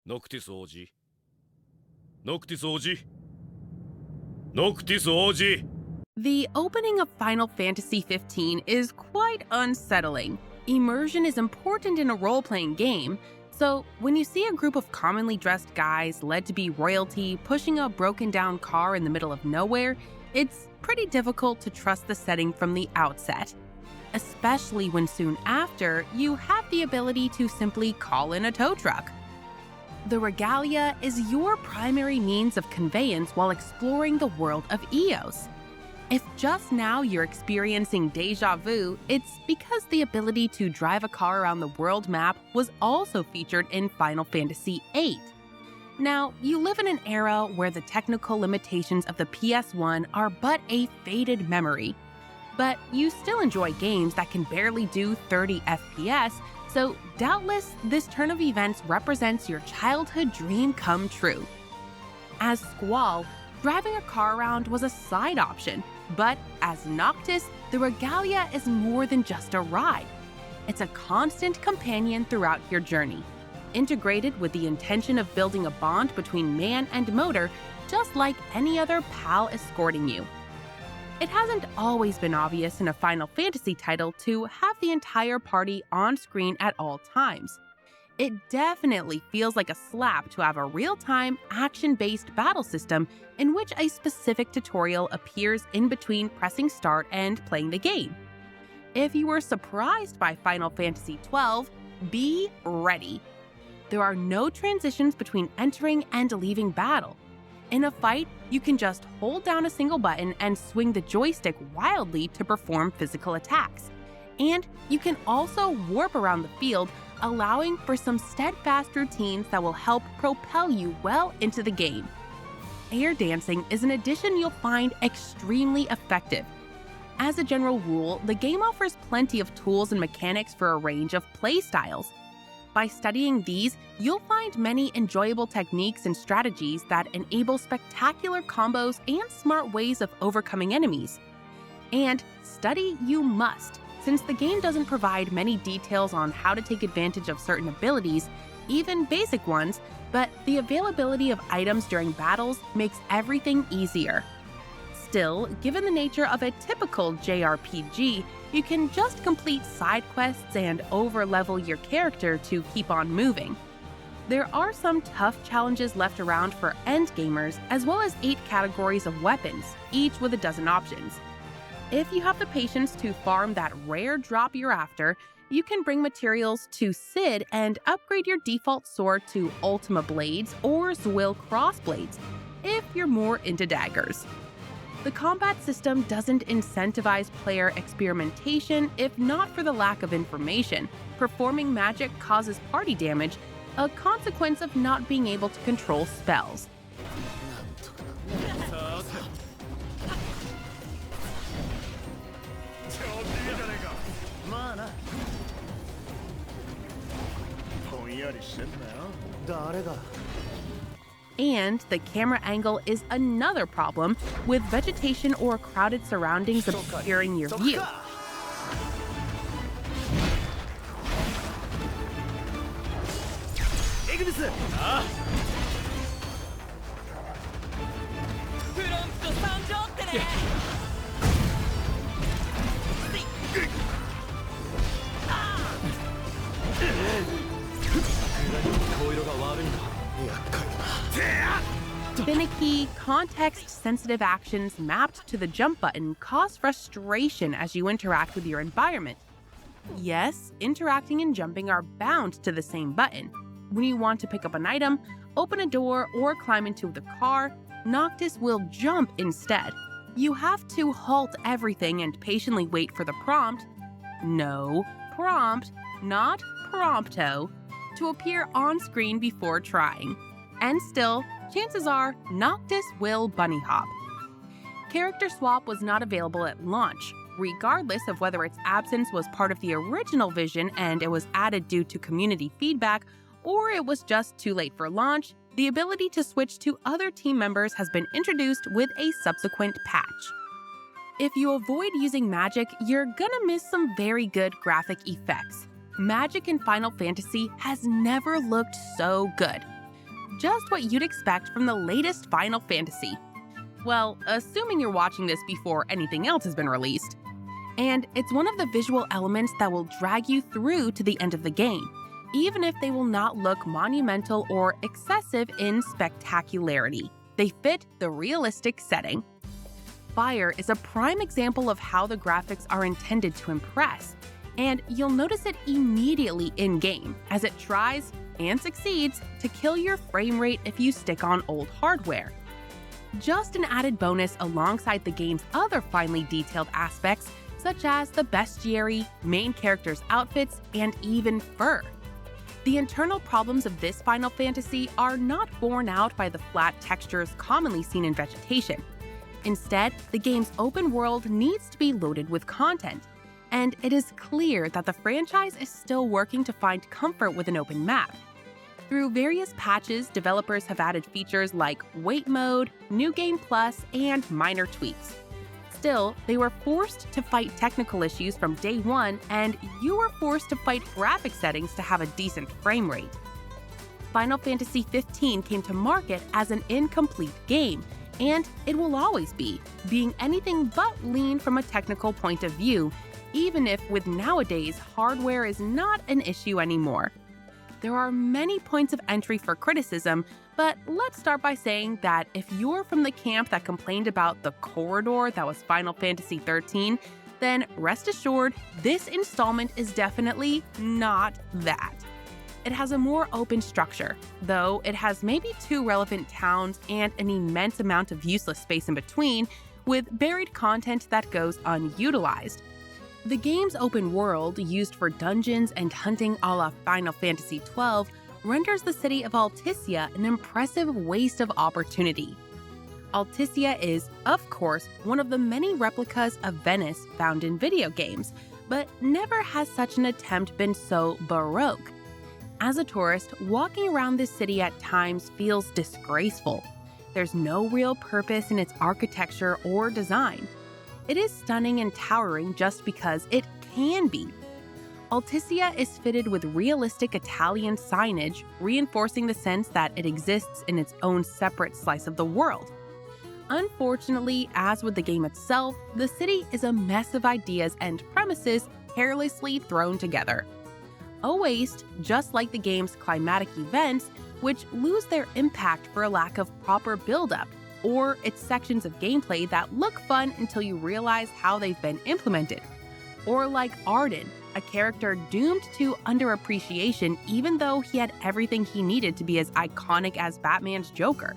Noctis Orgy. Noctis Orgy. Noctis Orgy. The opening of Final Fantasy XV is quite unsettling. Immersion is important in a role-playing game, so when you see a group of commonly dressed guys led to be royalty pushing a broken-down car in the middle of nowhere, it's pretty difficult to trust the setting from the outset. Especially when soon after, you have the ability to simply call in a tow truck. The regalia is your primary means of conveyance while exploring the world of Eos. If just now you're experiencing deja vu, it's because the ability to drive a car around the world map was also featured in Final Fantasy VIII. Now, you live in an era where the technical limitations of the PS1 are but a faded memory. But you still enjoy games that can barely do 30 FPS, so doubtless this turn of events represents your childhood dream come true. As Squall, driving a car around was a side option, but as Noctis, the regalia is more than just a ride. It's a constant companion throughout your journey, integrated with the intention of building a bond between man and motor, just like any other pal escorting you. It hasn't always been obvious in a Final Fantasy title to have the entire party on screen at all times. It definitely feels like a slap to have a real-time, action-based battle system in which a specific tutorial appears in between pressing start and playing the game. If you were surprised by Final Fantasy XII, be ready. There are no transitions between entering and leaving battle. In a fight, you can just hold down a single button and swing the joystick wildly to perform physical attacks. And you can also warp around the field, allowing for some steadfast routines that will help propel you well into the game. Air dancing is an addition you'll find extremely effective. As a general rule, the game offers plenty of tools and mechanics for a range of playstyles. By studying these, you'll find many enjoyable techniques and strategies that enable spectacular combos and smart ways of overcoming enemies. And study you must, since the game doesn't provide many details on how to take advantage of certain abilities, even basic ones, but the availability of items during battles makes everything easier. Still, given the nature of a typical JRPG, you can just complete side quests and over-level your character to keep on moving. There are some tough challenges left around for endgamers, as well as 8 categories of weapons, each with a dozen options. If you have the patience to farm that rare drop you're after, you can bring materials to Cid and upgrade your default sword to Ultima Blades or Zwill Crossblades, if you're more into daggers. The combat system doesn't incentivize player experimentation if not for the lack of information. Performing magic causes party damage, a consequence of not being able to control spells. And the camera angle is another problem, with vegetation or crowded surroundings obscuring your view. Finicky, context-sensitive actions mapped to the jump button cause frustration as you interact with your environment. Yes, interacting and jumping are bound to the same button. When you want to pick up an item, open a door, or climb into the car, Noctis will jump instead. You have to halt everything and patiently wait for the prompt, no, prompt, not prompto, to appear on screen before trying. And still, chances are Noctis will bunny hop. Character swap was not available at launch, regardless of whether its absence was part of the original vision and it was added due to community feedback, or it was just too late for launch. The ability to switch to other team members has been introduced with a subsequent patch. If you avoid using magic, you're gonna miss some very good graphic effects. Magic in Final Fantasy has never looked so good. just what you'd expect from the latest Final Fantasy. Well, assuming you're watching this before anything else has been released. And it's one of the visual elements that will drag you through to the end of the game, even if they will not look monumental or excessive in spectacularity. They fit the realistic setting. Fire is a prime example of how the graphics are intended to impress, and you'll notice it immediately in-game as it tries, and succeeds, to kill your frame rate if you stick on old hardware. Just an added bonus alongside the game's other finely detailed aspects, such as the bestiary, main characters' outfits, and even fur. The internal problems of this Final Fantasy are not borne out by the flat textures commonly seen in vegetation. Instead, the game's open world needs to be loaded with content, and it is clear that the franchise is still working to find comfort with an open map. Through various patches, developers have added features like Wait Mode, New Game Plus, and minor tweaks. Still, they were forced to fight technical issues from day one, and you were forced to fight graphic settings to have a decent frame rate. Final Fantasy XV came to market as an incomplete game, and it will always be, being anything but lean from a technical point of view, even if with nowadays hardware is not an issue anymore. There are many points of entry for criticism, but let's start by saying that if you're from the camp that complained about the corridor that was Final Fantasy XIII, then rest assured, this installment is definitely not that. It has a more open structure, though it has maybe 2 relevant towns and an immense amount of useless space in between, with buried content that goes unutilized. The game's open world, used for dungeons and hunting a la Final Fantasy XII, renders the city of Alticia an impressive waste of opportunity. Alticia is, of course, one of the many replicas of Venice found in video games, but never has such an attempt been so baroque. As a tourist, walking around this city at times feels disgraceful. There's no real purpose in its architecture or design. It is stunning and towering just because it can be. Alticia is fitted with realistic Italian signage, reinforcing the sense that it exists in its own separate slice of the world. Unfortunately, as with the game itself, the city is a mess of ideas and premises carelessly thrown together. A waste, just like the game's climatic events, which lose their impact for a lack of proper build-up, or its sections of gameplay that look fun until you realize how they've been implemented. Or like Arden, a character doomed to underappreciation even though he had everything he needed to be as iconic as Batman's Joker.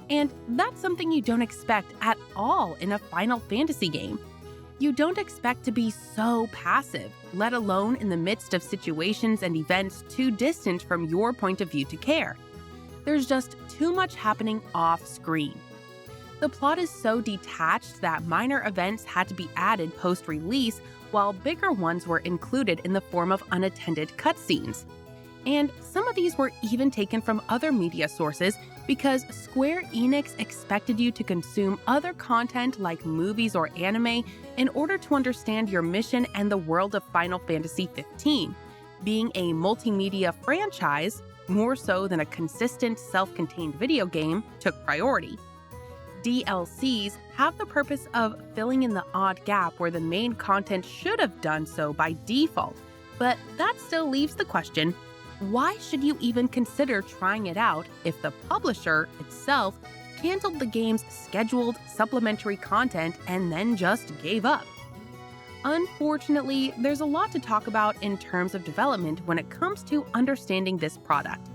And that's something you don't expect at all in a Final Fantasy game. You don't expect to be so passive, let alone in the midst of situations and events too distant from your point of view to care. There's just too much happening off-screen. The plot is so detached that minor events had to be added post-release, while bigger ones were included in the form of unattended cutscenes. And some of these were even taken from other media sources because Square Enix expected you to consume other content like movies or anime in order to understand your mission and the world of Final Fantasy XV. Being a multimedia franchise, more so than a consistent self-contained video game, took priority. DLCs have the purpose of filling in the odd gap where the main content should have done so by default, but that still leaves the question, why should you even consider trying it out if the publisher itself canceled the game's scheduled supplementary content and then just gave up? Unfortunately, there's a lot to talk about in terms of development when it comes to understanding this product.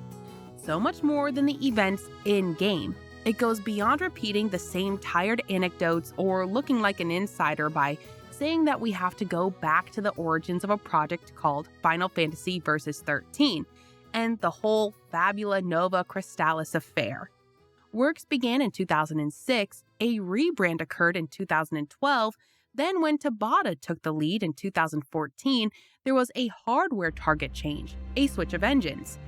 So much more than the events in-game. It goes beyond repeating the same tired anecdotes or looking like an insider by saying that we have to go back to the origins of a project called Final Fantasy Versus 13 and the whole Fabula Nova Crystallis affair. Works began in 2006, a rebrand occurred in 2012, then when Tabata took the lead in 2014, there was a hardware target change, a switch of engines.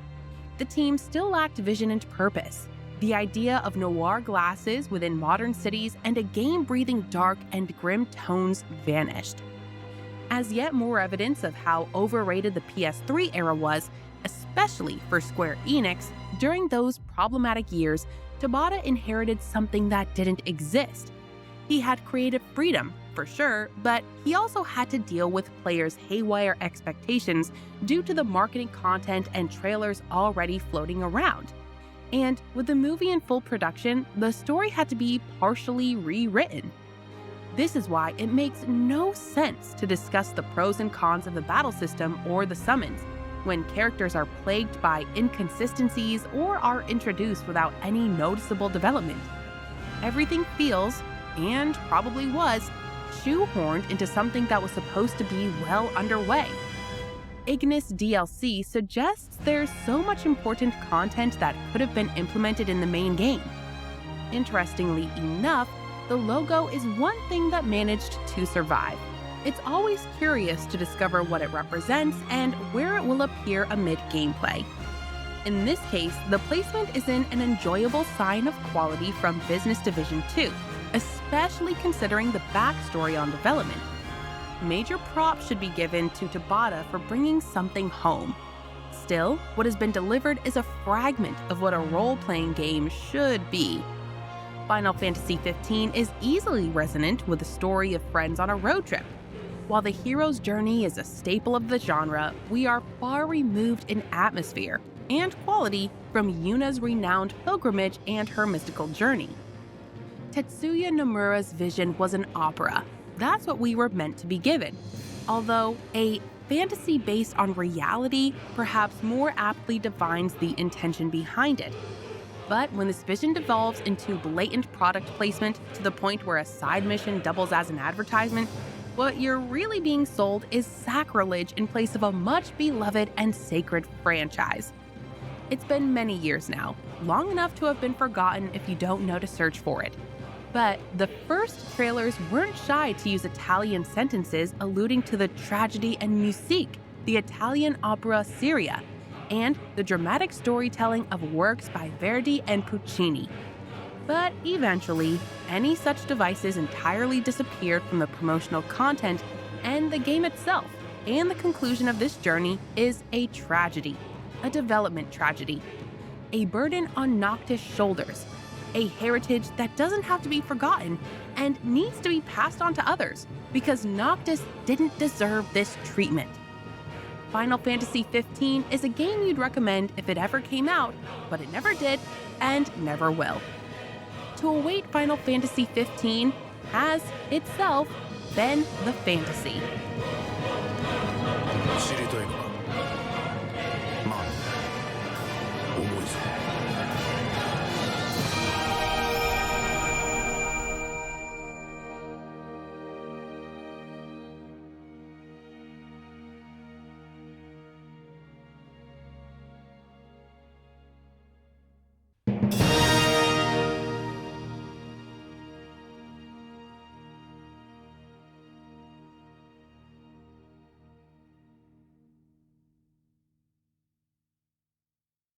The team still lacked vision and purpose. The idea of noir glasses within modern cities and a game breathing dark and grim tones vanished. As yet more evidence of how overrated the PS3 era was, especially for Square Enix, during those problematic years, Tabata inherited something that didn't exist. He had creative freedom, for sure, but he also had to deal with players' haywire expectations due to the marketing content and trailers already floating around. And with the movie in full production, the story had to be partially rewritten. This is why it makes no sense to discuss the pros and cons of the battle system or the summons, when characters are plagued by inconsistencies or are introduced without any noticeable development. Everything feels, and probably was, shoehorned into something that was supposed to be well underway. Ignis DLC suggests there's so much important content that could have been implemented in the main game. Interestingly enough, the logo is one thing that managed to survive. It's always curious to discover what it represents and where it will appear amid gameplay. In this case, the placement is in an enjoyable sign of quality from Business Division 2, especially considering the backstory on development. Major props should be given to Tabata for bringing something home. Still, what has been delivered is a fragment of what a role-playing game should be. Final Fantasy XV is easily resonant with the story of friends on a road trip. While the hero's journey is a staple of the genre, we are far removed in atmosphere and quality from Yuna's renowned pilgrimage and her mystical journey. Tetsuya Nomura's vision was an opera. That's what we were meant to be given. Although a fantasy based on reality perhaps more aptly defines the intention behind it. But when this vision devolves into blatant product placement to the point where a side mission doubles as an advertisement, what you're really being sold is sacrilege in place of a much beloved and sacred franchise. It's been many years now, long enough to have been forgotten if you don't know to search for it. But the first trailers weren't shy to use Italian sentences alluding to the tragedy and musique, the Italian opera seria, and the dramatic storytelling of works by Verdi and Puccini. But eventually, any such devices entirely disappeared from the promotional content and the game itself, and the conclusion of this journey is a tragedy, a development tragedy, a burden on Noctis' shoulders, a heritage that doesn't have to be forgotten and needs to be passed on to others, because Noctis didn't deserve this treatment. Final Fantasy XV is a game you'd recommend if it ever came out, but it never did and never will. To await Final Fantasy XV has itself been the fantasy. 知りたいのか